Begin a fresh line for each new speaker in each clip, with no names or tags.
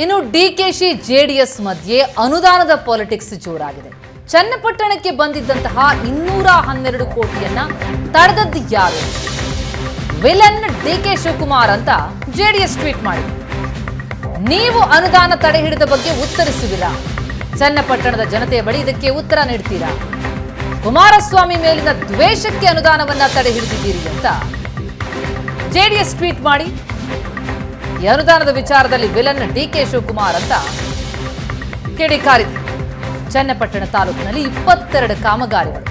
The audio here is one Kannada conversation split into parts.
ಇನ್ನು ಡಿಕೆಶಿ ಜೆಡಿಎಸ್ ಮಧ್ಯೆ ಅನುದಾನದ ಪಾಲಿಟಿಕ್ಸ್ ಜೋರಾಗಿದೆ. ಚನ್ನಪಟ್ಟಣಕ್ಕೆ ಬಂದಿದ್ದಂತಹ 212 ಕೋಟಿಯನ್ನ ತಡೆದದ್ದು ಯಾರು? ವಿಲನ್ ಡಿಕೆ ಶಿವಕುಮಾರ್ ಅಂತ ಜೆಡಿಎಸ್ ಟ್ವೀಟ್ ಮಾಡಿದೆ. ನೀವು ಅನುದಾನ ತಡೆ ಹಿಡಿದ ಬಗ್ಗೆ ಉತ್ತರಿಸುವಿರಾ? ಚನ್ನಪಟ್ಟಣದ ಜನತೆಯ ಬಳಿ ಇದಕ್ಕೆ ಉತ್ತರ ನೀಡ್ತೀರಾ? ಕುಮಾರಸ್ವಾಮಿ ಮೇಲಿನ ದ್ವೇಷಕ್ಕೆ ಅನುದಾನವನ್ನ ತಡೆ ಹಿಡಿದಿದ್ದೀರಿ ಅಂತ ಜೆಡಿಎಸ್ ಟ್ವೀಟ್ ಮಾಡಿ ಈ ಅನುದಾನದ ವಿಚಾರದಲ್ಲಿ ವಿಲನ್ ಡಿಕೆ ಶಿವಕುಮಾರ್ ಅಂತ ಕಿಡಿಕಾರಿದೆ. ಚನ್ನಪಟ್ಟಣ ತಾಲೂಕಿನಲ್ಲಿ 22 ಕಾಮಗಾರಿಗಳು,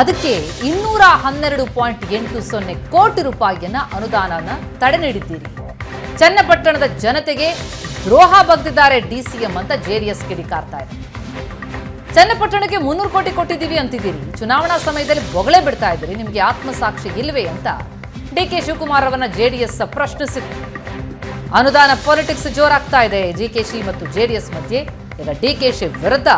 ಅದಕ್ಕೆ 212.80 ಕೋಟಿ ರೂಪಾಯಿಯನ್ನ ಅನುದಾನನ ತಡೆ ನೀಡಿದ್ದೀರಿ. ಚನ್ನಪಟ್ಟಣದ ಜನತೆಗೆ ದ್ರೋಹ ಬಗ್ದಿದ್ದಾರೆ ಡಿಸಿಎಂ ಅಂತ ಜೆಡಿಎಸ್ ಕಿಡಿಕಾರ್ತಾ ಇದೆ. ಚನ್ನಪಟ್ಟಣಕ್ಕೆ 300 ಕೋಟಿ ಕೊಟ್ಟಿದ್ದೀವಿ ಅಂತಿದ್ದೀರಿ, ಚುನಾವಣಾ ಸಮಯದಲ್ಲಿ ಬೊಗಳೆ ಬಿಡ್ತಾ ಇದ್ದೀರಿ, ನಿಮಗೆ ಆತ್ಮಸಾಕ್ಷಿ ಇಲ್ವೇ ಅಂತ ಡಿಕೆ ಶಿವಕುಮಾರ್ ಅವರನ್ನ ಜೆಡಿಎಸ್ ಪ್ರಶ್ನಿಸಿದೆ. ಅನುದಾನ ಪಾಲಿಟಿಕ್ಸ್ ಜೋರಾಗ್ತಾ ಇದೆ ಡಿಕೆಶಿ ಮತ್ತು ಜೆಡಿಎಸ್ ಮಧ್ಯೆ. ಈಗ ಡಿಕೆಶಿ ವಿರುದ್ಧ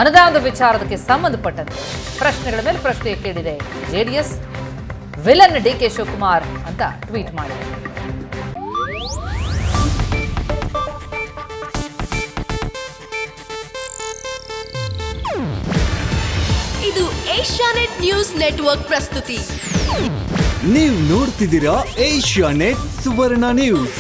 ಅನುದಾನದ ವಿಚಾರಕ್ಕೆ ಸಂಬಂಧಪಟ್ಟಂತೆ ಪ್ರಶ್ನೆಗಳ ಮೇಲೆ ಪ್ರಶ್ನೆ ಕೇಳಿದೆ ಜೆಡಿಎಸ್. ವಿಲನ್ ಡಿಕೆ ಶಿವಕುಮಾರ್ ಅಂತ ಟ್ವೀಟ್ ಮಾಡಿದೆ.
ಇದು ಏಷ್ಯಾನೆಟ್ ನ್ಯೂಸ್ ನೆಟ್ವರ್ಕ್ ಪ್ರಸ್ತುತಿ.
ನೀವು ನೋಡ್ತಿದ್ದೀರಾ ಏಷ್ಯಾನೆಟ್ ಸುವರ್ಣ ನ್ಯೂಸ್.